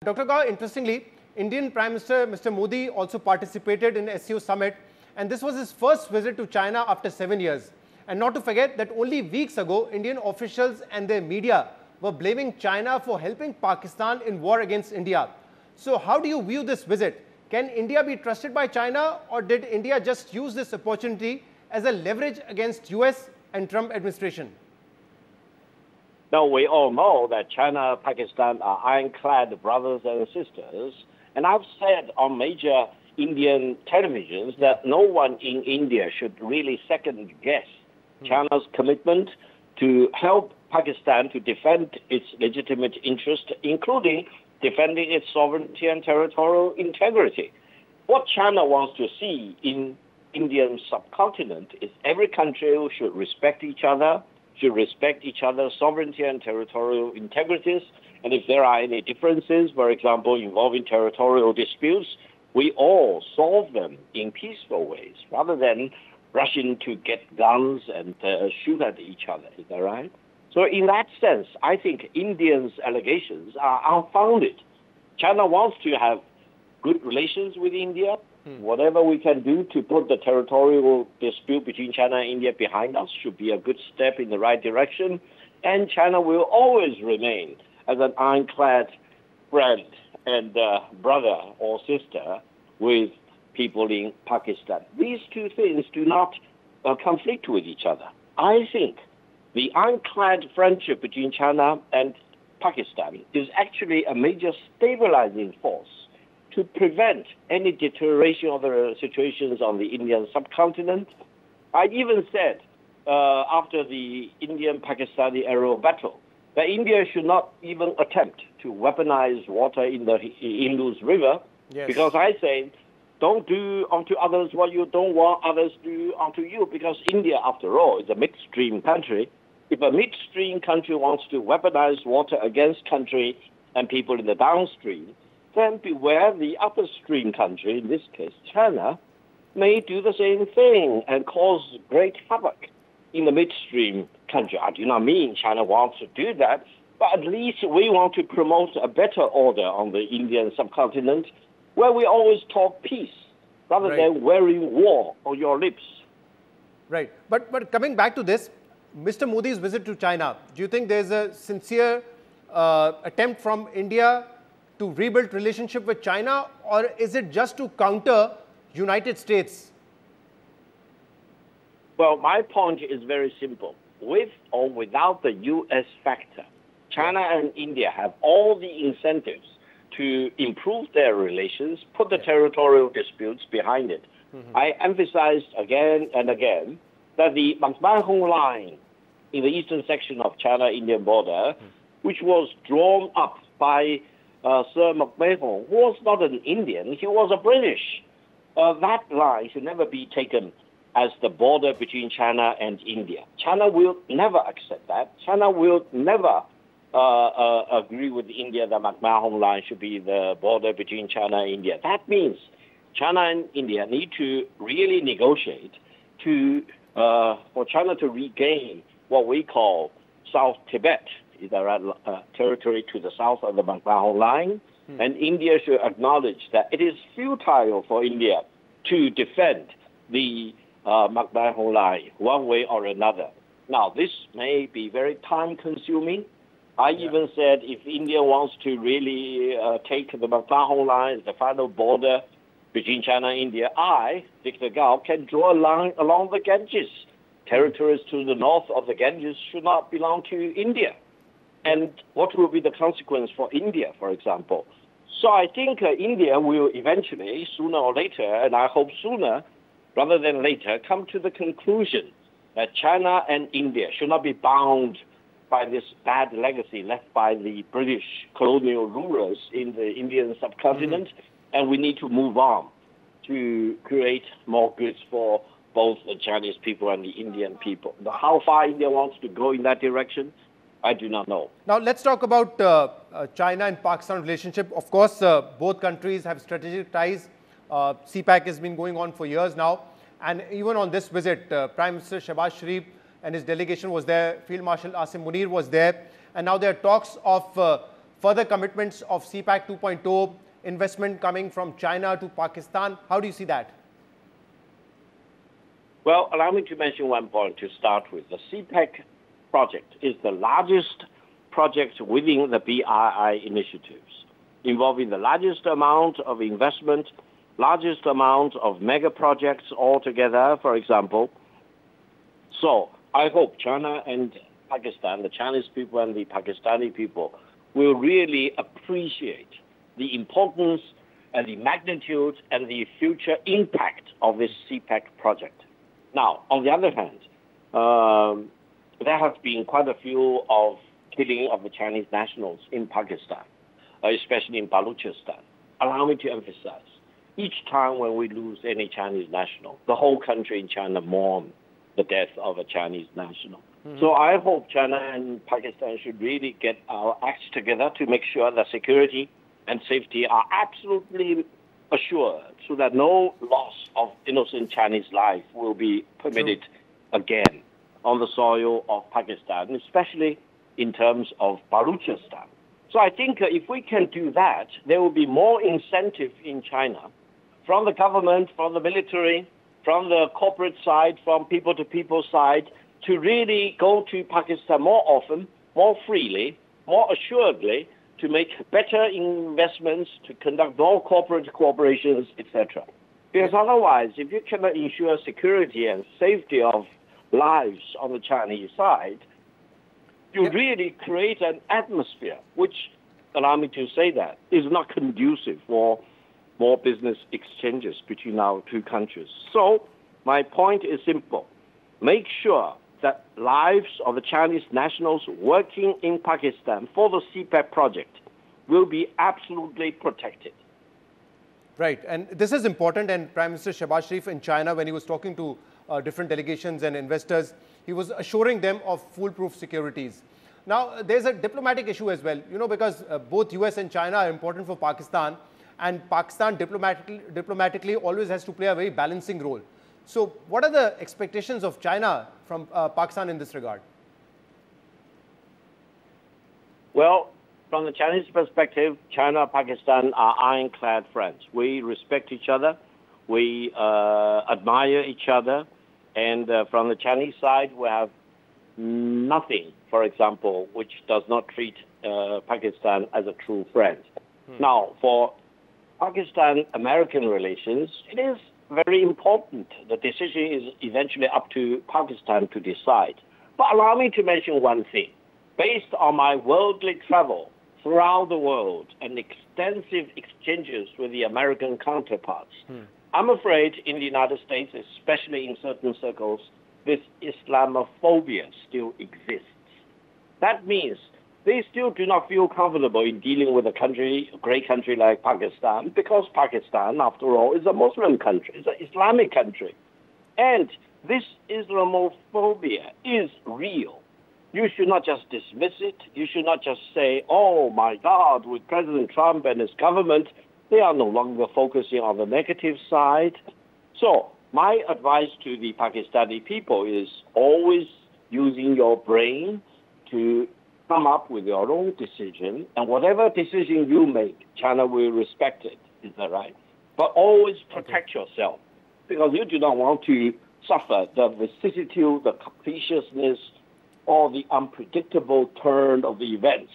Dr. Gao, interestingly, Indian Prime Minister Mr. Modi also participated in SCO summit, and this was his first visit to China after 7 years. And not to forget that only weeks ago, Indian officials and their media were blaming China for helping Pakistan in war against India. So how do you view this visit? Can India be trusted by China, or did India just use this opportunity as a leverage against US and Trump administration? Now, we all know that China and Pakistan are ironclad brothers and sisters. And I've said on major Indian televisions that no one in India should really second guess China's commitment to help Pakistan to defend its legitimate interest, including defending its sovereignty and territorial integrity. What China wants to see in Indian subcontinent is every country should respect each other, should respect each other's sovereignty and territorial integrities. And if there are any differences, for example, involving territorial disputes, we all solve them in peaceful ways rather than rushing to get guns and shoot at each other. Is that right? So in that sense, I think Indians' allegations are unfounded. China wants to have good relations with India. Whatever we can do to put the territorial dispute between China and India behind us should be a good step in the right direction. And China will always remain as an ironclad friend and brother or sister with people in Pakistan. These two things do not conflict with each other. I think the ironclad friendship between China and Pakistan is actually a major stabilizing force to prevent any deterioration of the situations on the Indian subcontinent. I even said after the Indian-Pakistani aerial battle that India should not even attempt to weaponize water in the Indus River, because I say, don't do unto others what you don't want others to do unto you, because India, after all, is a midstream country. If a midstream country wants to weaponize water against country and people in the downstream, then beware the upstream country, in this case China, may do the same thing and cause great havoc in the midstream country. I do not mean China wants to do that, but at least we want to promote a better order on the Indian subcontinent where we always talk peace rather than wearing war on your lips. Right. But coming back to this, Mr. Modi's visit to China, do you think there's a sincere attempt from India to rebuild relationship with China, or is it just to counter United States? Well, my point is very simple. With or without the U.S. factor, China and India have all the incentives to improve their relations, put the territorial disputes behind it. I emphasized again and again that the McMahon line in the eastern section of China-Indian border, which was drawn up by Sir McMahon, who was not an Indian, he was a British. That line should never be taken as the border between China and India. China will never accept that. China will never agree with India that McMahon line should be the border between China and India. That means China and India need to really negotiate to for China to regain what we call South Tibet, territory to the south of the McMahon line, and India should acknowledge that it is futile for India to defend the McMahon line one way or another. Now, this may be very time-consuming. I even said if India wants to really take the McMahon line as the final border between China and India, I, Victor Gao, can draw a line along the Ganges. Territories to the north of the Ganges should not belong to India. And what will be the consequence for India, for example? So I think India will eventually, sooner or later, and I hope sooner rather than later, come to the conclusion that China and India should not be bound by this bad legacy left by the British colonial rulers in the Indian subcontinent, and we need to move on to create more goods for both the Chinese people and the Indian people. How far India wants to go in that direction, I do not know. Now, let's talk about China and Pakistan relationship. Of course, both countries have strategic ties. CPAC has been going on for years now. And even on this visit, Prime Minister Shehbaz Sharif and his delegation was there. Field Marshal Asim Munir was there. And now there are talks of further commitments of CPAC 2.0, investment coming from China to Pakistan. How do you see that? Well, allow me to mention one point to start with. The CPAC project is the largest project within the BRI initiatives, involving the largest amount of investment, largest amount of mega projects altogether, for example. So I hope China and Pakistan, the Chinese people and the Pakistani people, will really appreciate the importance and the magnitude and the future impact of this CPAC project. Now, on the other hand, there have been quite a few of killing of the Chinese nationals in Pakistan, especially in Balochistan. Allow me to emphasize, each time when we lose any Chinese national, the whole country in China mourns the death of a Chinese national. So I hope China and Pakistan should really get our acts together to make sure that security and safety are absolutely assured, so that no loss of innocent Chinese life will be permitted again on the soil of Pakistan, especially in terms of Balochistan. So I think if we can do that, there will be more incentive in China from the government, from the military, from the corporate side, from people-to-people side, to really go to Pakistan more often, more freely, more assuredly, to make better investments, to conduct more corporate cooperations, etc. Because otherwise, if you cannot ensure security and safety of lives on the Chinese side, you really create an atmosphere which, allow me to say that, is not conducive for more business exchanges between our two countries. So my point is simple. Make sure that lives of the Chinese nationals working in Pakistan for the CPAC project will be absolutely protected. Right, and this is important, and Prime Minister Shehbaz Sharif in China, when he was talking to different delegations and investors, he was assuring them of foolproof securities. Now, there's a diplomatic issue as well, because both US and China are important for Pakistan, and Pakistan diplomatically always has to play a very balancing role. So what are the expectations of China from Pakistan in this regard? Well, from the Chinese perspective, China and Pakistan are ironclad friends. We respect each other. We admire each other. And from the Chinese side, we have nothing, for example, which does not treat Pakistan as a true friend. Now, for Pakistan-American relations, it is very important. The decision is eventually up to Pakistan to decide. But allow me to mention one thing. Based on my worldly travel throughout the world and extensive exchanges with the American counterparts, I'm afraid in the United States, especially in certain circles, this Islamophobia still exists. That means they still do not feel comfortable in dealing with a great country like Pakistan, because Pakistan, after all, is a Muslim country, it's an Islamic country. And this Islamophobia is real. You should not just dismiss it. You should not just say, oh my God, with President Trump and his government, they are no longer focusing on the negative side. So my advice to the Pakistani people is always using your brain to come up with your own decision, and whatever decision you make, China will respect it. Is that right? But always protect yourself, because you do not want to suffer the vicissitude, the capriciousness, or the unpredictable turn of the events.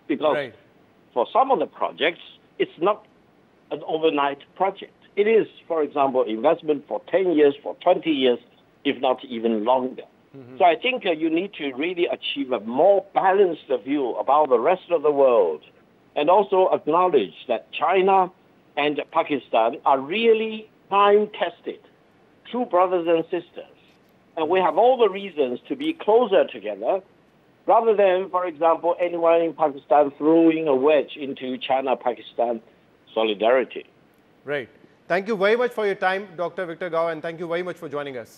Because for some of the projects, it's not an overnight project. It is, for example, investment for 10 years, for 20 years, if not even longer. So I think you need to really achieve a more balanced view about the rest of the world, and also acknowledge that China and Pakistan are really time-tested, true brothers and sisters. And we have all the reasons to be closer together, rather than, for example, anyone in Pakistan throwing a wedge into China-Pakistan solidarity. Right. Thank you very much for your time, Dr. Victor Gao, and thank you very much for joining us.